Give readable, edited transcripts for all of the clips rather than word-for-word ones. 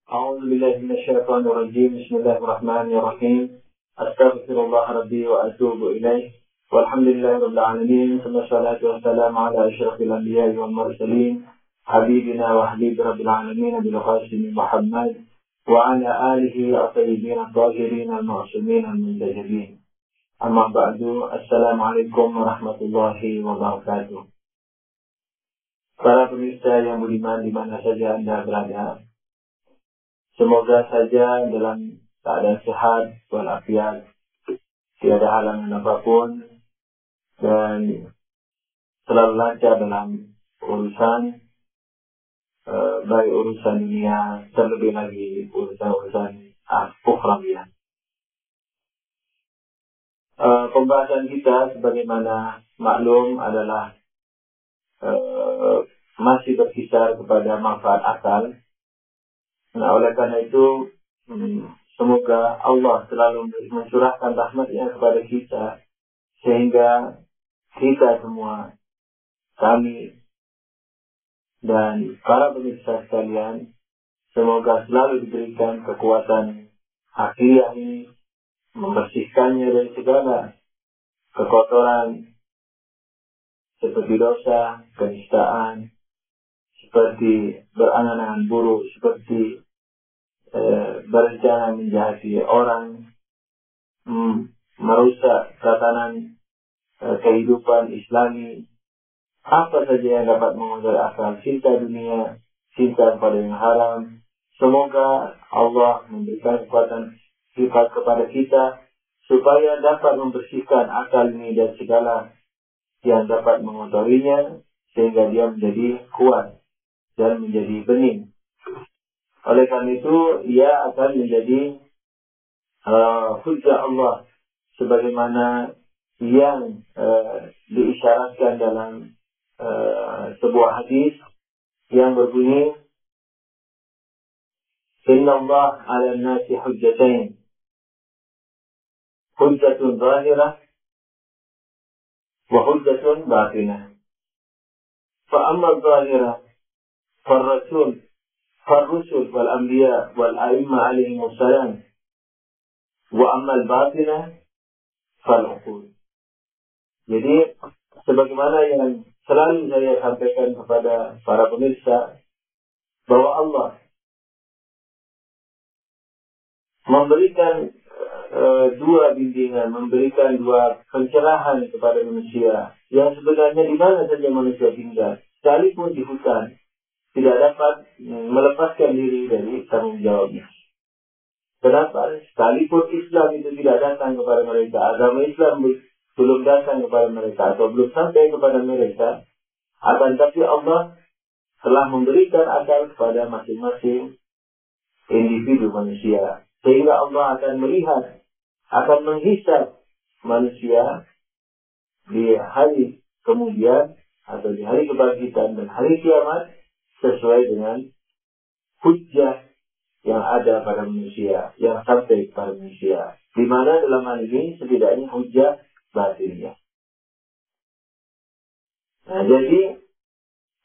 أعوذ بالله من الشيطان الرجيم. بسم الله الرحمن الرحيم. أستغفر الله ربي وأتوب إليه. والحمد لله رب العالمين. ثم الصلاة والسلام على أشرف الأنبياء والمرسلين حبيبنا وحبيب رب العالمين أبي القاسم محمد وعلى آله الطيبين الطاهرين المعصومين المنتجبين. أما بعد. السلام عليكم warahmatullahi wabarakatuh. Para pemirsa yang budiman di mana saja Anda berada, semoga saja dalam keadaan sehat walafiat, tiada halangan apapun, dan selalu lancar dalam urusan, baik urusan dunia, terlebih lagi urusan ukhrawiyah. Pembahasan kita sebagaimana maklum adalah masih berkisar kepada manfaat akal. Nah, oleh karena itu semoga Allah selalu mencurahkan rahmat-Nya kepada kita, sehingga kita semua, kami dan para pemirsa sekalian, semoga selalu diberikan kekuatan akhliyah ini, membersihkannya dari segala kekotoran seperti dosa, kenistaan, seperti berangan-angan buruk, seperti berencana menjahati orang, merusak tatanan kehidupan Islami, apa saja yang dapat mengotori akal, cinta dunia, cinta kepada yang haram. Semoga Allah memberikan kekuatan sifat kepada kita supaya dapat membersihkan akal ini dari segala yang dapat mengotorinya, sehingga dia menjadi kuat dan menjadi bening. Oleh karena itu, ia akan menjadi hujjah Allah sebagaimana yang diisyaratkan dalam sebuah hadis yang berbunyi, Inna Allah ala nasi hujjatain, hujjatun zahirah wa hujjatun batinah. Fa'amma zahirah فالرسل والأنبياء والأئمة عليهم السلام وأما الباطنة فالعقول. Jadi sebagaimana yang selalu saya sampaikan kepada para pemirsa, bahwa Allah memberikan dua bimbingan, memberikan dua pencerahan kepada manusia yang sebenarnya di mana saja manusia tinggal, sekalipun di hutan, tidak dapat melepaskan diri dari tanggung jawabnya. Kenapa? Sekalipun Islam itu tidak datang kepada mereka, agama Islam belum datang kepada mereka atau belum sampai kepada mereka, akan tapi Allah telah memberikan akal kepada masing-masing individu manusia, sehingga Allah akan melihat, akan menghisab manusia di hari kemudian atau di hari kebangkitan dan hari kiamat sesuai dengan hujjah yang ada pada manusia, yang sampai kepada manusia. Di mana dalam hal ini setidaknya hujjah batinnya. Nah, jadi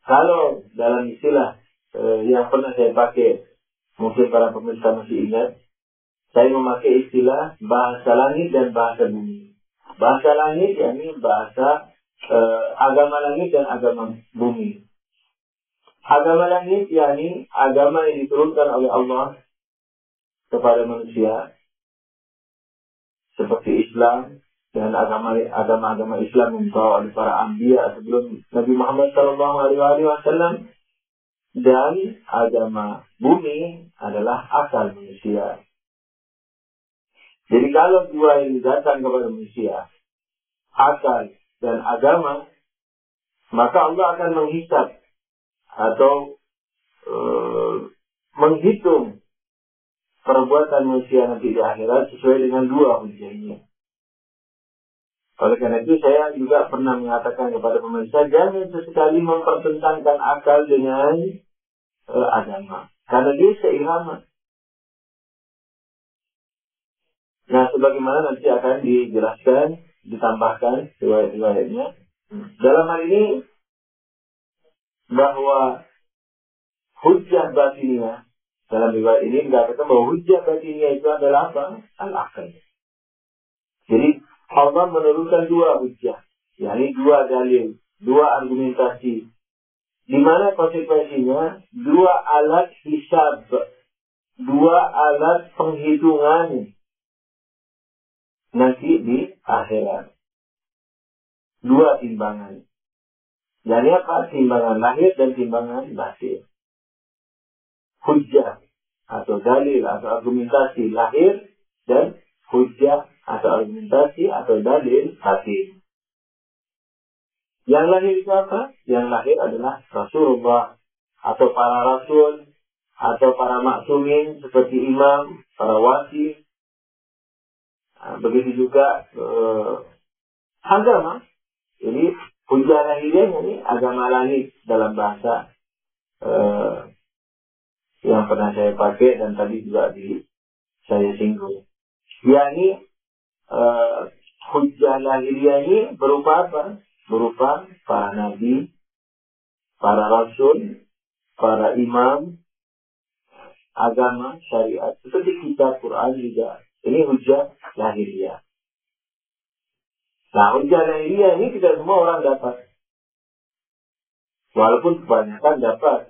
kalau dalam istilah yang pernah saya pakai, mungkin para pemirsa masih ingat, saya memakai istilah bahasa langit dan bahasa bumi. Bahasa langit yakni bahasa agama langit dan agama bumi. Agama langit yakni agama yang diturunkan oleh Allah kepada manusia, seperti Islam dan agama-agama Islam yang dibawa oleh para anbiya sebelum Nabi Muhammad SAW. Dan agama bumi adalah akal manusia. Jadi kalau dua ini datang kepada manusia, akal dan agama, maka Allah akan menghisab atau menghitung perbuatan manusia nanti di akhirat sesuai dengan dua hujjahnya. Oleh karena itu saya juga pernah mengatakan kepada pemirsa, jangan sesekali mempertentangkan akal dengan agama, karena dia seirama. Nah, sebagaimana nanti akan dijelaskan, ditambahkan riwayat-riwayatnya. Dalam hal ini, bahwa hujjah batiniyah Dalam riwayat ini dikatakan bahwa hujjah batiniyah itu adalah apa? Al-aql. Jadi Allah menurunkan dua hujjah, yakni dua dalil, dua argumentasi. Di mana konsekuensinya? Dua alat hisab, dua alat penghitungan nanti di akhirat. Dua timbangan. Jadi apa? Timbangan lahir dan timbangan batin. Hujjah atau dalil atau argumentasi lahir dan hujjah atau argumentasi atau dalil batin. Yang lahir itu apa? Yang lahir adalah Rasulullah atau para rasul atau para maksumin seperti imam, para wasi. Begitu juga agama. Jadi hujjah lahirnya ini agama langit dalam bahasa yang pernah saya pakai dan tadi juga saya singgung. Yakni hujjah lahiriah ini berupa apa? Berupa para nabi, para rasul, para imam, agama, syariat. Seperti kitab Quran juga. Ini hujjah lahiriah. Nah, hujjah lahiriah ini tidak semua orang dapat. Walaupun kebanyakan dapat.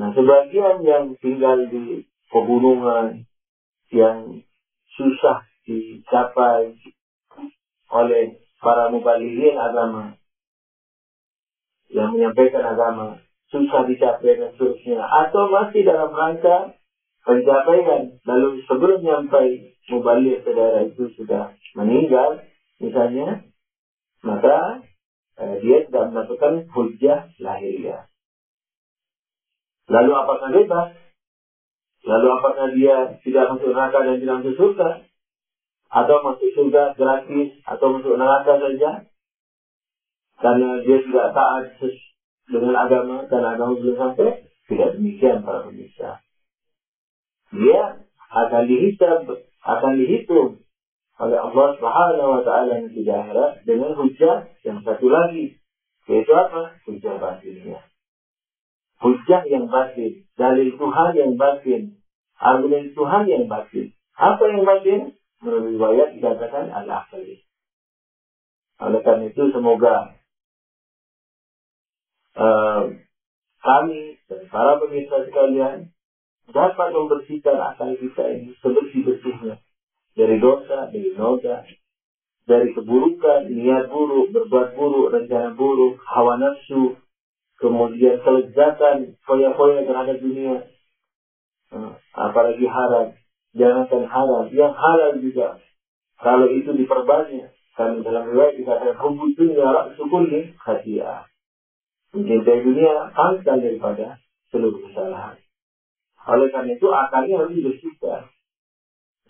Nah, sebagian yang tinggal di pegunungan, yang susah dicapai oleh para mubalighin agama, yang menyampaikan agama, susah dicapai dan seterusnya, atau masih dalam rangka pencapaian, lalu sebelum nyampai mubaligh ke daerah itu sudah meninggal, misalnya, maka dia tidak mendapatkan hujjah lahiriah. Lalu apakah bebas? Lalu apakah dia tidak masuk neraka dan tidak masuk surga? Atau masuk surga gratis? Atau masuk neraka saja? Karena dia tidak taat dengan agama, karena agama belum sampai? Tidak demikian para pemirsa. Dia akan dihisab, akan dihitung oleh Allah Subhanahu wa Ta'ala di akhirat dengan hujjah yang satu lagi. Yaitu apa? Hujjah batinnya. Hujjah yang batin, dalil Tuhan yang batin, argumen Tuhan yang batin. Apa yang batin? Menurut riwayat dikatakan al-aql. Oleh karena itu semoga kami dan para pemirsa sekalian dapat membersihkan akal kita ini sebersih-bersihnya dari dosa, dari noda, dari keburukan, niat buruk, berbuat buruk, rencana buruk, hawa nafsu, kemudian kelezatan, foya-foya terhadap dunia, apalagi haram. Jangankan haram, yang halal juga. Kalau itu diperbanyak, kami dalam riwayat dikatakan hubbud dunya ra'su kulli khati'ah. Mencintai dunia pangkal daripada seluruh kesalahan. Oleh karena itu akalnya harus dibersihkan.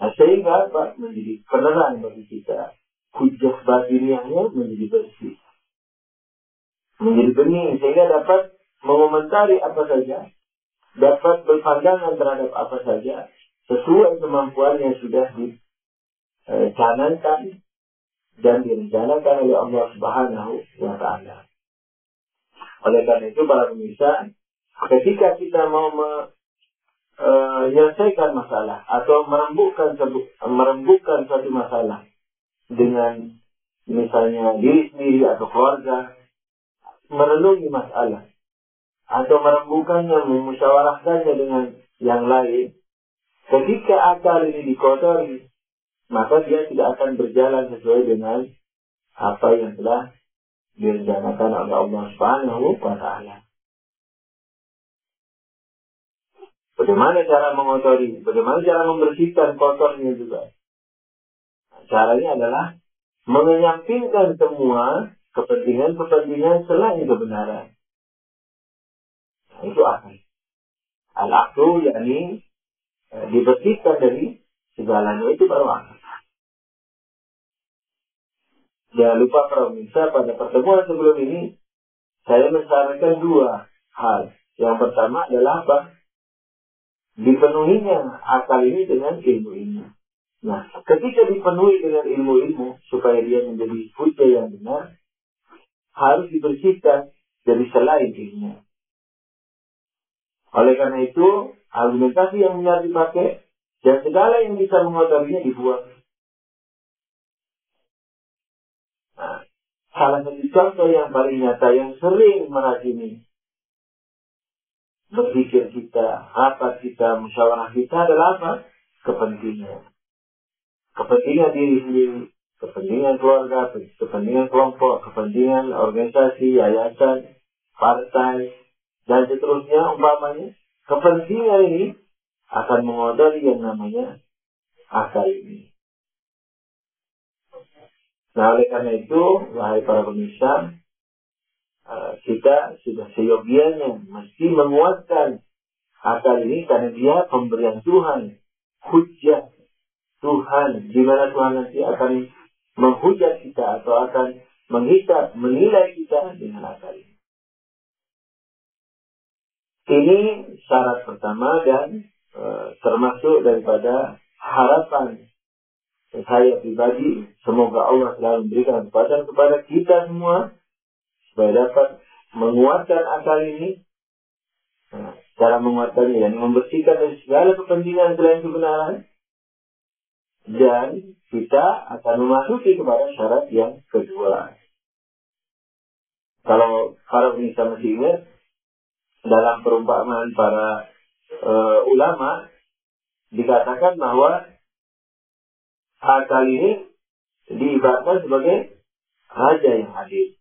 Nah, sehingga apa? Menjadi penerang bagi kita. Hujjah batiniahnya menjadi bersih, menjadi bening, sehingga dapat mengomentari apa saja, dapat berpandangan terhadap apa saja sesuai kemampuan yang sudah dicanangkan dan direncanakan oleh Allah Subhanahu wa Ta'ala. Oleh karena itu para pemirsa, ketika kita mau menyelesaikan masalah atau merembukkan suatu masalah dengan misalnya diri sendiri atau keluarga, merenungi masalah atau merembukannya, memusyawarahkannya dengan yang lain, ketika akal ini dikotori, maka dia tidak akan berjalan sesuai dengan apa yang telah direncanakan oleh Allah Subhanahu wa Ta'ala. Bagaimana cara mengotori? Bagaimana cara membersihkan kotornya juga? Caranya adalah menyampingkan semua kepentingan-kepentingan selain kebenaran. Nah, itu akal. Al-aqlu yakni dibersihkan dari segalanya, itu baru akal. Jangan lupa para pemirsa, pada pertemuan sebelum ini saya mensarankan dua hal. Yang pertama adalah apa? Dipenuhinya akal ini dengan ilmu ini. Nah, ketika dipenuhi dengan ilmu-ilmu supaya dia menjadi hujjah yang benar, harus dibersihkan dari selain ilmu. Oleh karena itu, argumentasi yang benar dipakai, dan segala yang bisa mengotorinya dibuang. Nah, salah satu contoh yang paling nyata yang sering meracuni berpikir kita, rapat kita, musyawarah kita adalah apa? Kepentingan. Kepentingan diri sendiri, kepentingan keluarga, kepentingan kelompok, kepentingan organisasi, yayasan, partai, dan seterusnya umpamanya. Kepentingan ini akan mengotori yang namanya akal ini. Nah, oleh karena itu, wahai para pemirsa, kita sudah seyogianya mesti menguatkan akal ini karena dia pemberian Tuhan, hujjah Tuhan, di mana Tuhan nanti akan menghujat kita atau akan menghisab, menilai kita dengan akal ini. Ini syarat pertama dan termasuk daripada harapan saya pribadi, semoga Allah selalu memberikan kekuatan kepada kita semua supaya dapat menguatkan akal ini. Nah, cara menguatkannya dan membersihkan dari segala kepentingan selain kebenaran, dan kita akan memasuki kepada syarat yang kedua. Kalau para pemirsa masih ingat, dalam perumpamaan para ulama dikatakan bahwa akal ini diibaratkan sebagai raja yang adil.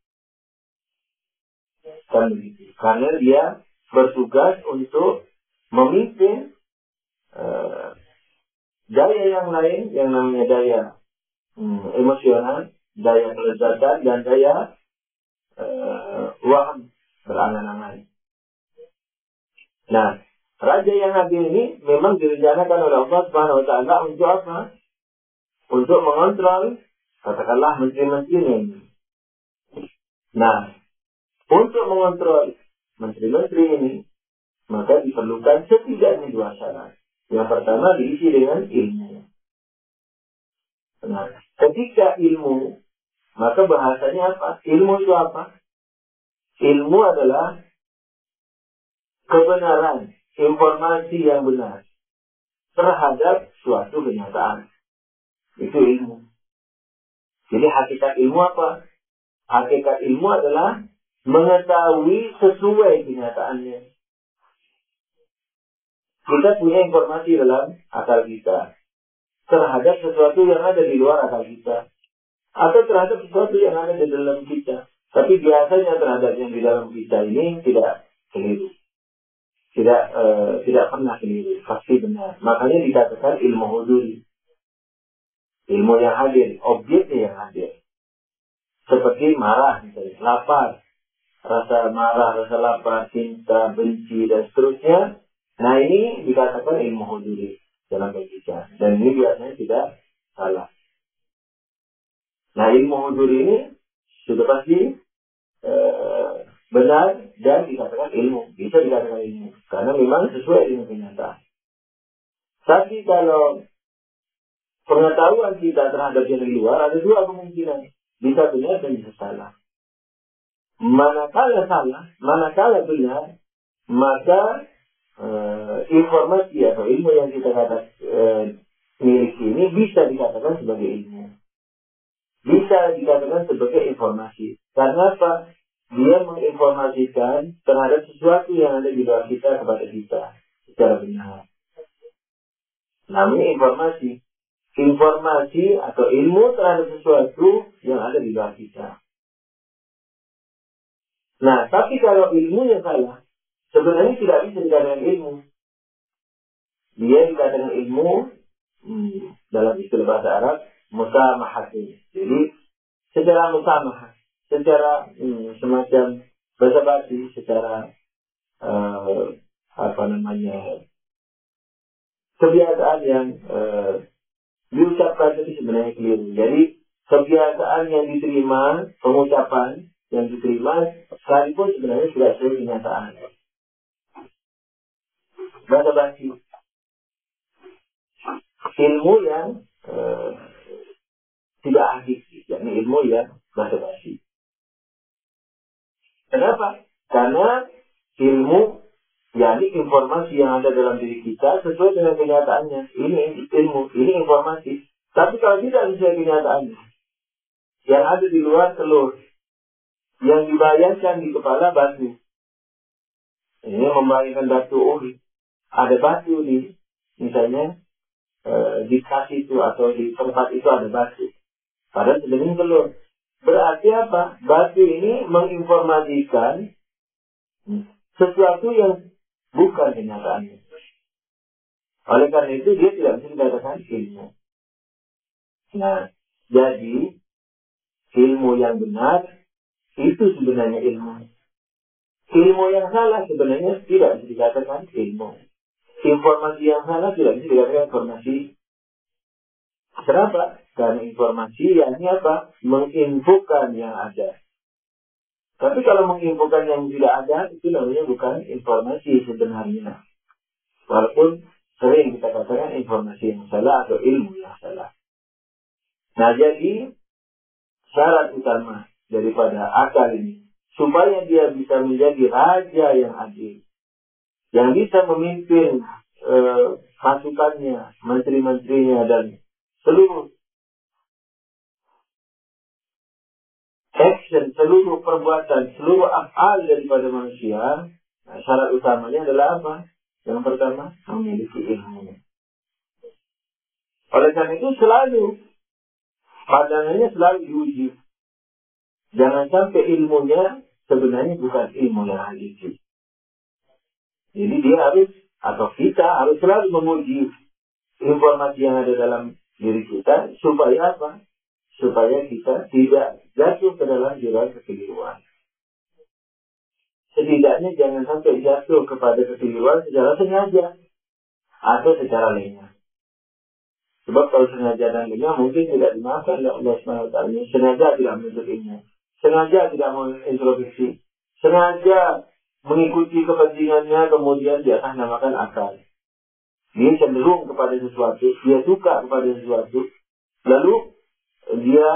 Kan begitu. Karena dia bertugas untuk memimpin daya yang lain yang namanya daya emosional, daya kelezatan, dan daya waham, berangan-angan. Nah, raja yang adil ini memang direncanakan oleh Allah Subhanahu wa Ta'ala untuk apa? Untuk mengontrol, katakanlah, menteri-menterinya ini. Nah, untuk mengontrol menteri-menteri ini, maka diperlukan setidaknya dua syarat. Yang pertama diisi dengan ilmu. Nah, ketika ilmu, maka bahasanya apa? Ilmu itu apa? Ilmu adalah kebenaran, informasi yang benar terhadap suatu kenyataan. Itu ilmu. Jadi hakikat ilmu apa? Hakikat ilmu adalah mengetahui sesuai kenyataannya. Kita punya informasi dalam akal kita terhadap sesuatu yang ada di luar akal kita, atau terhadap sesuatu yang ada di dalam kita. Tapi biasanya terhadap yang di dalam kita ini tidak keliru. Tidak pernah keliru, pasti benar. Makanya dikatakan ilmu huduri. Ilmu yang hadir, objeknya yang hadir. Seperti marah, misalnya, lapar, rasa marah, rasa lapar, cinta, benci, dan seterusnya. Nah, ini dikatakan ilmu huduri dalam logika. Dan ini biasanya tidak salah. Nah, ilmu huduri ini sudah pasti benar dan dikatakan ilmu. Bisa dikatakan ilmu. Karena memang sesuai dengan kenyataan. Tapi kalau pengetahuan kita terhadap yang di luar, ada dua kemungkinan. Bisa benar dan bisa salah. Manakala salah, manakala benar, maka informasi atau ilmu yang kita miliki ini bisa dikatakan sebagai ilmu. Bisa dikatakan sebagai informasi. Karena apa? Dia menginformasikan terhadap sesuatu yang ada di luar kita kepada kita secara benar. Namanya informasi. Informasi atau ilmu terhadap sesuatu yang ada di luar kita. Nah, tapi kalau ilmunya salah, sebenarnya tidak bisa dikatakan ilmu. Dia dikatakan ilmu dalam istilah bahasa Arab musamahati. Jadi secara musamah, secara semacam basa-basi, secara kebiasaan yang diucapkan itu sebenarnya keliru. Jadi kebiasaan yang diterima, pengucapan yang diterima sekalipun sebenarnya tidak sesuai kenyataan. Basa-basi. Ilmu yang tidak hakiki, yakni ilmu yang basa-basi. Kenapa? Karena ilmu Jadi informasi yang ada dalam diri kita sesuai dengan kenyataannya. Ini ilmu, ini informasi. Tapi kalau tidak sesuai kenyataannya, yang ada di luar telur, yang dibayangkan di kepala batu. Ini membayangkan batu, oh ada batu di, misalnya, di kaki itu atau di tempat itu ada batu. Padahal sebenarnya telur. Berarti apa? Batu ini menginformasikan sesuatu yang bukan kenyataannya. Oleh karena itu dia tidak bisa dikatakan ilmu. Nah, jadi ilmu yang benar itu sebenarnya ilmu. Ilmu yang salah sebenarnya tidak bisa dikatakan ilmu. Informasi yang salah tidak bisa dikatakan informasi. Kenapa? Karena informasi yang apa? Menginfokan yang ada. Tapi kalau menginfokan yang tidak ada, itu namanya bukan informasi sebenarnya. Walaupun sering kita katakan informasi yang salah atau ilmu yang salah. Nah, jadi syarat utama daripada akal ini, supaya dia bisa menjadi raja yang adil, yang bisa memimpin pasukannya, menteri-menterinya, dan seluruh action, seluruh perbuatan, seluruh af'al daripada manusia. Nah, syarat utamanya adalah apa? Yang pertama, memiliki ilmu. Oleh karena itu selalu pandangannya selalu diuji. Jangan sampai ilmunya sebenarnya bukan ilmu yang hakiki. Jadi dia harus, atau kita harus selalu menguji informasi yang ada dalam diri kita. Supaya apa? Supaya kita tidak jatuh ke dalam jurang kekeliruan. Setidaknya jangan sampai jatuh kepada kekeliruan secara sengaja atau secara lengah. Sebab kalau sengaja dan lengah mungkin tidak dimaafkan oleh Allah SWT. Sengaja tidak menuntut ilmu, sengaja tidak mengintrospeksi, sengaja mengikuti kepentingannya, kemudian dia akan namakan akal. Dia cenderung kepada sesuatu, dia suka kepada sesuatu, lalu dia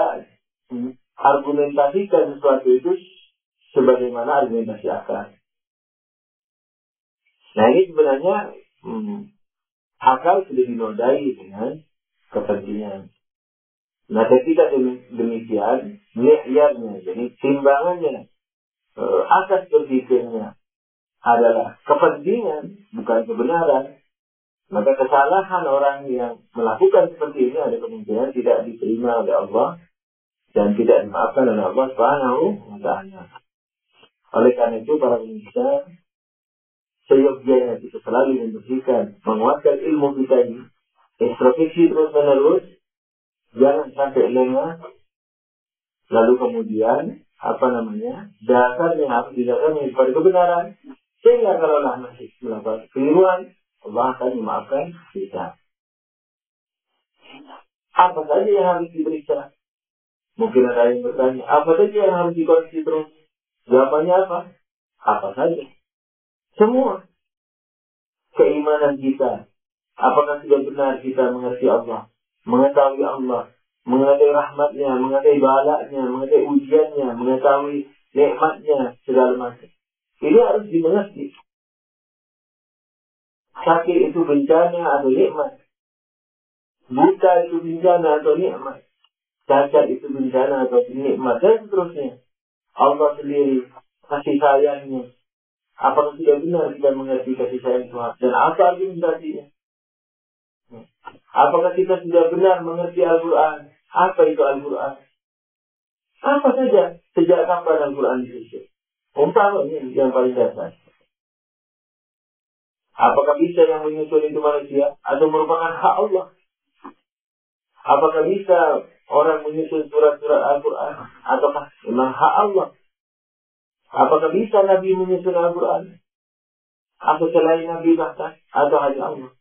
argumentasikan sesuatu itu sebagaimana argumentasi akal. Nah, ini sebenarnya akal sudah dinodai dengan kepentingan. Nah, ketika demikian, mi'yarnya, jadi timbangannya, asas berpikirnya adalah kepentingan, bukan kebenaran, maka kesalahan orang yang melakukan seperti ini ada kemungkinan tidak diterima oleh Allah dan tidak dimaafkan oleh Allah Subhanahu wa Ta'ala. Oleh karena itu, para pemirsa, seyogyanya kita selalu membersihkan, menguatkan ilmu kita ini, introspeksi terus menerus, jangan sampai lengah, lalu kemudian dasarnya harus didasarkan kepada kebenaran, sehingga kalaulah masih melakukan kekeliruan, Allah akan memaafkan kita. Apa saja yang harus diperiksa? Mungkin ada yang bertanya, apa saja yang harus dikoreksi terus? Jawabannya apa? Apa saja? Semua. Keimanan kita. Apakah sudah benar kita mengerti Allah, mengetahui Allah, mengetahui rahmatnya, mengetahui balanya, mengetahui ujiannya, mengetahui nikmatnya, segala macam. Ini harus dimengerti. Sakit itu bencana atau nikmat. Buta itu bencana atau nikmat. Cacat itu bencana atau nikmat. Dan seterusnya. Allah sendiri, kasih sayangnya. Apakah sudah benar kita mengerti kasih sayang Tuhan? Dan apa argumentasinya? Apakah kita sudah benar mengerti Al-Quran? Apa itu Al-Quran? Apa saja? Sejak kapan Al-Quran disusun? Umpamanya yang paling dasar. Apakah bisa yang menyusun itu manusia? Atau merupakan hak Allah? Apakah bisa orang menyusun surat-surat Al-Quran? Ataukah memang hak Allah? Apakah bisa Nabi menyusun Al-Quran? Atau selain Nabi bahkan? Atau hanya Allah?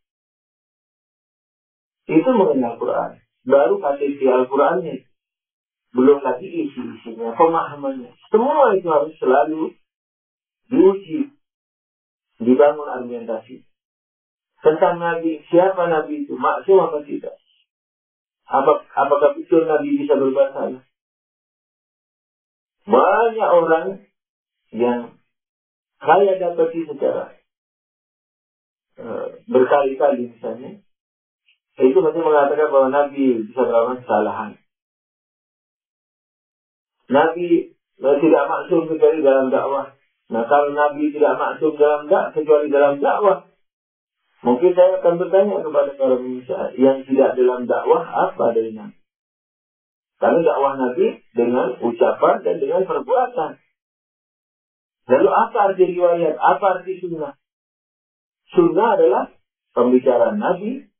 Itu mengenai Al-Quran. Baru KTP Al-Qurannya. Belum lagi isi-isinya, pemahamannya. Semua itu harus selalu diuji. Dibangun argumentasi. Tentang Nabi, siapa Nabi itu? Maksum apa tidak? Apakah betul Nabi bisa berbuat salah? Banyak orang yang saya dapati secara berkali-kali misalnya, itu masih mengatakan bahwa Nabi bisa melakukan kesalahan. Nabi tidak maksum kecuali dalam dakwah. Nah, kalau Nabi tidak maksum kecuali dalam dakwah, mungkin saya akan bertanya kepada para manusia yang tidak dalam dakwah apa dari Nabi. Karena dakwah Nabi dengan ucapan dan dengan perbuatan. Lalu apa arti riwayat? Apa arti sunnah? Sunnah adalah pembicaraan Nabi,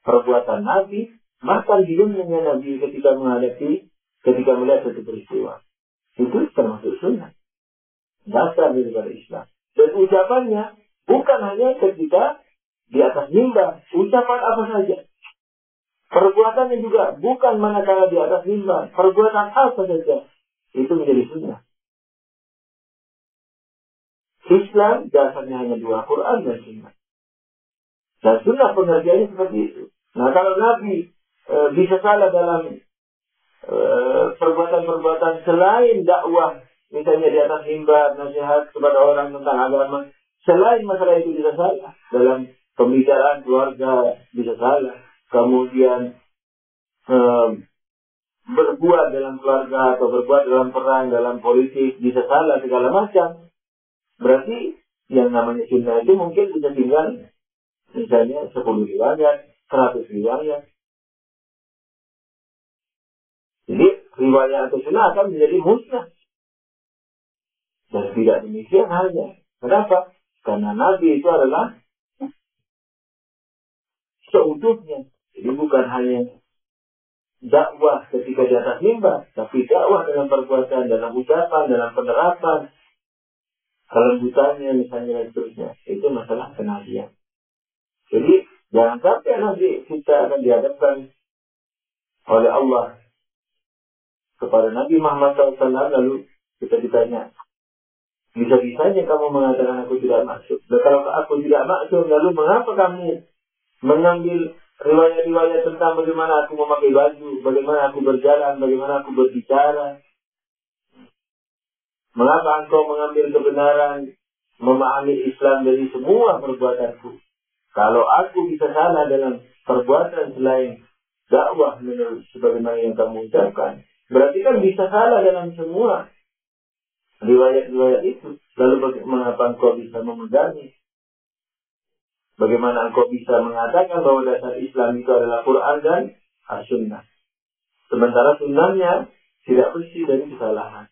perbuatan Nabi, bahkan hidupnya Nabi ketika melihat satu peristiwa. Itu termasuk sunnah. Dasar daripada Islam. Dan ucapannya bukan hanya ketika di atas mimbar. Ucapan apa saja. Perbuatannya juga bukan manakala di atas mimbar. Perbuatan apa saja. Itu menjadi sunnah. Islam dasarnya hanya dua, Quran dan sunnah. Dan sunnah pengertiannya seperti itu. Nah, kalau Nabi bisa salah dalam perbuatan-perbuatan selain dakwah, misalnya di atas mimbar, nasihat kepada orang tentang agama, selain masalah itu bisa salah, dalam pembicaraan keluarga bisa salah, kemudian berbuat dalam keluarga atau berbuat dalam perang, dalam politik bisa salah segala macam. Berarti yang namanya sunnah itu mungkin bisa tinggal misalnya 10 riwayat, 100 riwayat. Jadi riwayat atau sunnah akan menjadi musnah. Dan tidak demikian halnya. Kenapa? Karena Nabi itu adalah seutuhnya. Jadi bukan hanya dakwah ketika di atas mimbar, tapi dakwah dalam perbuatan, dalam ucapan, dalam penerapan, kelembutannya misalnya dan seterusnya. Itu masalah kenabian. Jadi jangan sampai nanti kita akan dihadapkan oleh Allah kepada Nabi Muhammad SAW, lalu kita ditanya, bisa-bisanya kamu mengatakan aku tidak maksud. Dan kalau aku tidak maksud, lalu mengapa kamu mengambil riwayat-riwayat tentang bagaimana aku memakai baju, bagaimana aku berjalan, bagaimana aku berbicara? Mengapa engkau mengambil kebenaran memahami Islam dari semua perbuatanku? Kalau aku bisa salah dalam perbuatan selain dakwah menurut sebagaimana yang kamu ucapkan, berarti kan bisa salah dalam semua riwayat-riwayat itu. Lalu mengapa engkau bisa memegangi? Bagaimana engkau bisa mengatakan bahwa dasar Islam itu adalah Quran dan As-Sunnah? Sementara sunnahnya tidak bersih dari kesalahan.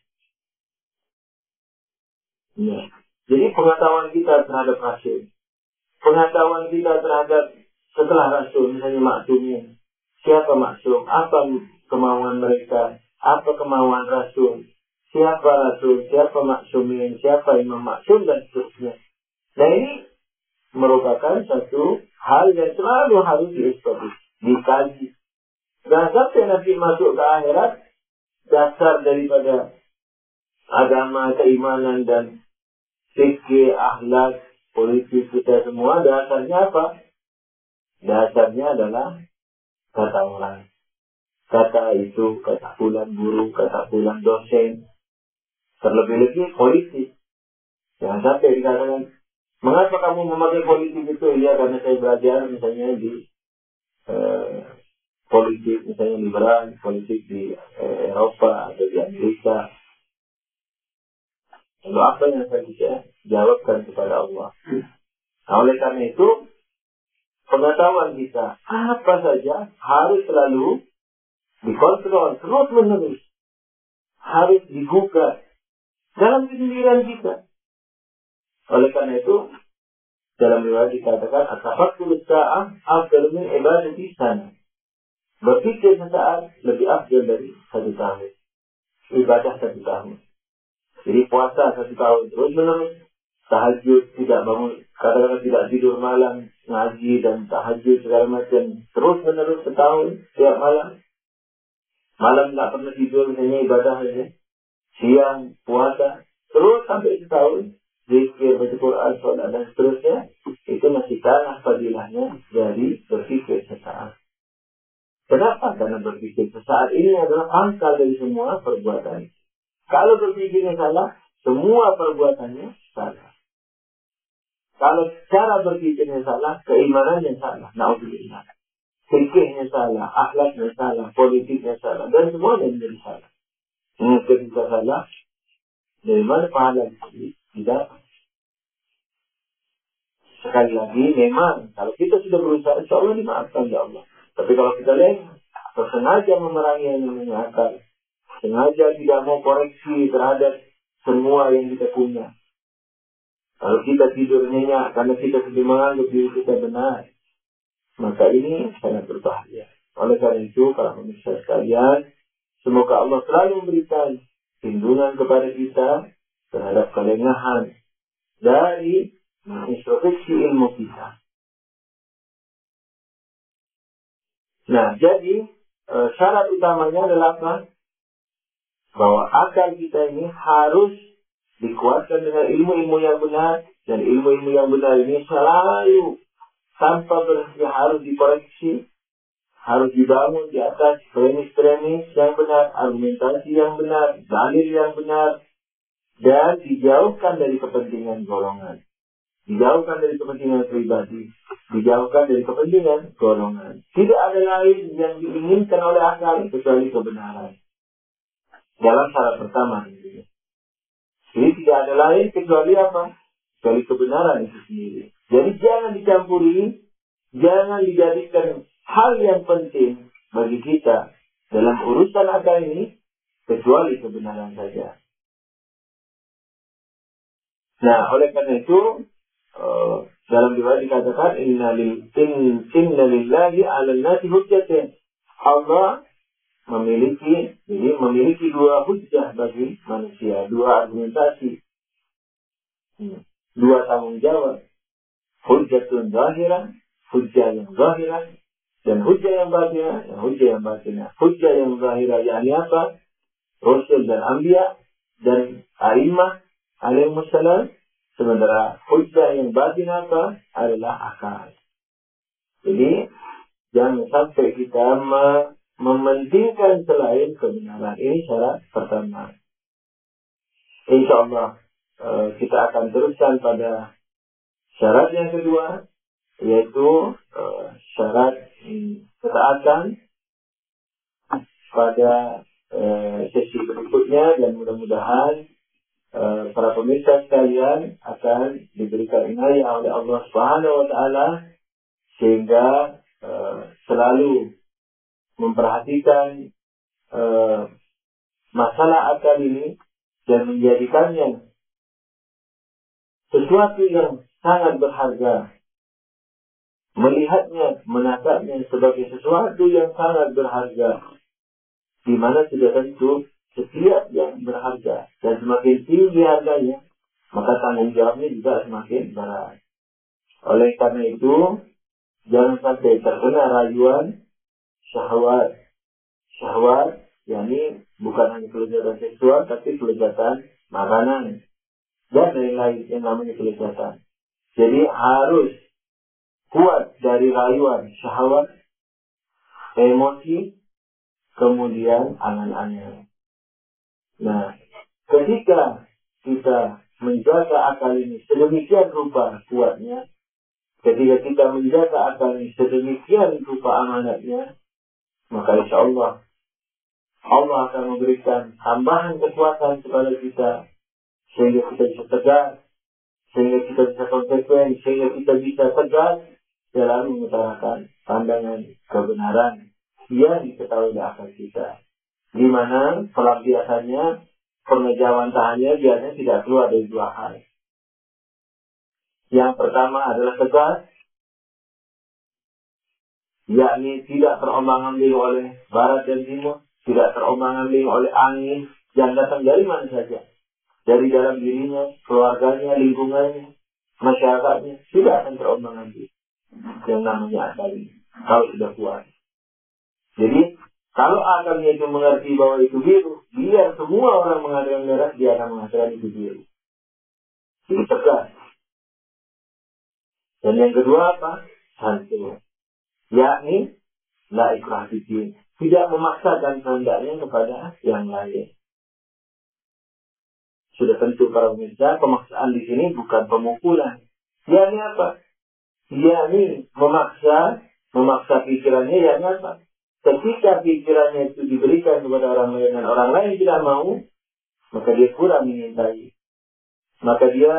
Ya. Jadi pengetahuan kita terhadap Rasul, pengetahuan kita terhadap setelah Rasul, misalnya maksumin, siapa maksum, apa kemauan mereka, apa kemauan Rasul, siapa Rasul, siapa maksumin, siapa imam maksum dan seterusnya. Nah, ini merupakan satu hal yang selalu harus dikaji. Dan sampai nanti masuk ke akhirat, dasar daripada agama, keimanan dan fikih, akhlak, politik kita semua, dasarnya apa? Dasarnya adalah kata orang. Kata itu, kata fulan guru, kata fulan dosen. Terlebih-lebih politik. Jangan sampai dikatakan, mengapa kamu memakai politik itu? Ya, karena saya belajar misalnya di politik, misalnya liberal, politik di Eropa atau di Amerika. Lalu apa yang saya bisa jawabkan kepada Allah? Nah, oleh karena itu, pengetahuan kita apa saja harus selalu dikontrol, terus menerus. Harus digugat dalam kesendirian kita. Oleh karena itu, dalam riwayat dikatakan, at-tafakkur sa'ah afdal min ibadati sana. Berpikir sesaat lebih afdal dari 1 tahun. Ibadah 1 tahun. Jadi puasa 1 tahun terus menerus. Tahajud tidak bangun, kadang-kadang tidak tidur malam, ngaji dan tahajud segala macam terus menerus setahun setiap malam. Malam tidak pernah tidur, misalnya ibadah saja. Siang puasa terus sampai setahun. Zikir, baca Quran, sholat dan seterusnya. Itu masih kalah fadilahnya dari berpikir sesaat. Kenapa? Karena berpikir sesaat ini adalah pangkal dari semua perbuatan. Kalau berpikirnya salah, semua perbuatannya salah. Kalau cara berpikirnya salah, keimanannya salah. Na'udzubillah. Fikihnya salah, akhlaknya salah, politiknya salah, dan semuanya menjadi salah. Ketika salah, dari mana pahala tidak? Sekali lagi, memang kalau kita sudah berusaha, insya Allah dimaafkan ya Allah. Tapi kalau kita lihat, atau sengaja memerangi yang namanya akal, sengaja tidak mau koreksi terhadap semua yang kita punya. Kalau kita tidur nyenyak karena kita sudah menganggap diri kita benar, maka ini sangat berbahaya. Oleh karena itu, para pemirsa sekalian, semoga Allah selalu memberikan lindungan kepada kita terhadap kelengahan dari introspeksi ilmu kita. Nah, jadi syarat utamanya adalah apa? Bahwa akal kita ini harus dikuatkan dengan ilmu-ilmu yang benar, dan ilmu-ilmu yang benar ini selalu tanpa berhenti harus dikoreksi, harus dibangun di atas premis-premis yang benar, argumentasi yang benar, dalil yang benar, dan dijauhkan dari kepentingan golongan. Dijauhkan dari kepentingan pribadi, dijauhkan dari kepentingan golongan. Tidak ada lain yang diinginkan oleh akal kecuali kebenaran. Dalam syarat pertama ini. Jadi tidak ada lain kecuali apa? Kecuali kebenaran itu sendiri. Jadi jangan dicampuri, jangan dijadikan hal yang penting bagi kita dalam urusan akal ini kecuali kebenaran saja. Nah, oleh karena itu dalam riwayat dikatakan inna lillahi 'alan nasi hujjatain. Allah memiliki dua hujjah bagi manusia, dua argumentasi, dua tanggung jawab. Hujjatun zahirah, hujjah yang zahirah, dan hujjah yang batinah, hujjah yang batinah. Hujjah yang zahirah yakni apa? Rasul dan anbiya dan a'immah alaihissalam. Sementara hujjah yang batin apa? Adalah akal. Jadi, jangan sampai kita mementingkan selain kebenaran. Ini syarat pertama. InsyaAllah kita akan teruskan pada syarat yang kedua, yaitu syarat ketaatan pada sesi berikutnya, dan mudah-mudahan para pemirsa sekalian akan diberikan inayah oleh Allah Subhanahu wa taala sehingga selalu memperhatikan masalah akal ini dan menjadikannya sesuatu yang sangat berharga, melihatnya, menatapnya sebagai sesuatu yang sangat berharga, di mana sudah tentu setiap yang berharga dan semakin tinggi harganya, maka tanggung jawabnya juga semakin berat. Oleh karena itu, jangan sampai terkena rayuan syahwat. Syahwat, yakni bukan hanya kelezatan seksual, tapi kelezatan makanan dan lain-lain yang namanya kelezatan. Jadi harus kuat dari rayuan syahwat, emosi, kemudian angan-angan. Nah, ketika kita menjaga akal ini sedemikian rupa kuatnya, ketika kita menjaga akal ini sedemikian rupa amanatnya, maka insya Allah akan memberikan tambahan kekuatan kepada kita, sehingga kita bisa tegas, sehingga kita bisa konsekuen, sehingga kita bisa tegas dalam mengutarakan pandangan kebenaran yang diketahui oleh akal kita. Di mana pelampiasannya, pengejawantahannya biasanya tidak keluar dari dua hal. Yang pertama adalah tegas, yakni tidak terombang-ambing oleh barat dan timur, tidak terombang-ambing oleh angin yang datang dari mana saja, dari dalam dirinya, keluarganya, lingkungannya, masyarakatnya, tidak akan terombang-ambing. Yang namanya akal ini, kalau sudah kuat. Jadi kalau akalnya itu mengerti bahwa itu biru, biar semua orang mengatakan merah, dia akan mengatakan itu biru. Jadi tegas. Dan yang kedua apa? Santun. Yakni la ikrah fiddin. Tidak memaksakan kehendaknya kepada yang lain. Sudah tentu para pemirsa, pemaksaan di sini bukan pemukulan. Yakni apa? Yakni memaksa pikirannya, yakni apa? Ketika pikirannya itu diberikan kepada orang lain dan orang lain tidak mau, maka dia kurang menyintai. Maka dia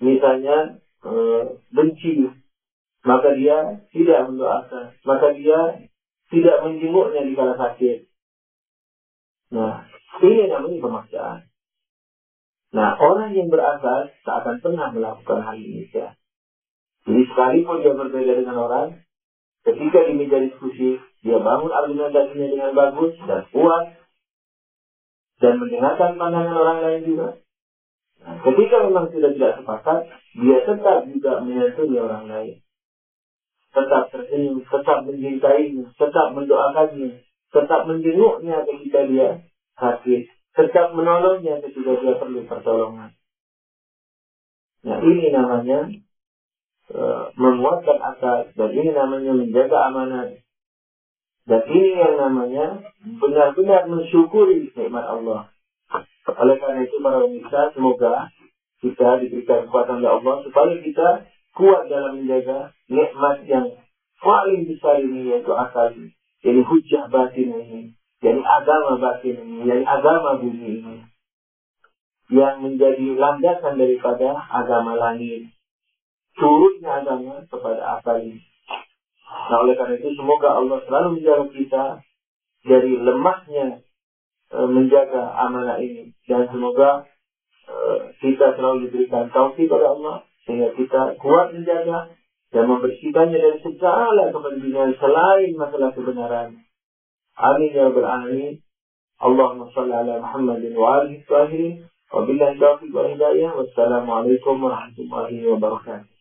misalnya benci, maka dia tidak mendoakan, maka dia tidak menjenguknya di kala sakit. Nah, ini namanya pemaksaan. Nah, orang yang berakal tak akan pernah melakukan hal ini. Ya. Jadi sekalipun dia berbeda dengan orang, ketika di meja diskusi, dia bangun argumentasinya dengan bagus dan kuat, dan mendengarkan pandangan orang lain juga. Nah, ketika memang sudah tidak sepakat, dia tetap juga menyantuni orang lain. Tetap tersenyum, tetap mencintainya, tetap mendoakannya, tetap menjenguknya ketika dia sakit, tetap menolongnya ketika dia perlu pertolongan. Nah, ini namanya menguatkan akal, dan ini namanya menjaga amanat, dan ini yang namanya benar-benar mensyukuri nikmat Allah. Oleh karena itu para pemirsa, semoga kita diberikan kekuatan oleh Allah supaya kita kuat dalam menjaga nikmat yang paling besar ini, yaitu akal ini, jadi hujjah batin ini, jadi agama batin ini, jadi agama bumi ini, yang menjadi landasan daripada agama langit, turunnya agama kepada akal ini. Nah, oleh karena itu semoga Allah selalu menjaga kita dari lemahnya menjaga amanah ini, dan semoga kita selalu diberikan taufik oleh Allah sehingga kita kuat menjaga dan membersihkannya dari segala kepentingan selain masalah kebenaran. Amin ya rabbal alamin. Allahumma shalli ala Muhammadin wa alihi wa sahbihi wa billahi taufiq wal hidayah. Wassalamualaikum warahmatullahi wabarakatuh.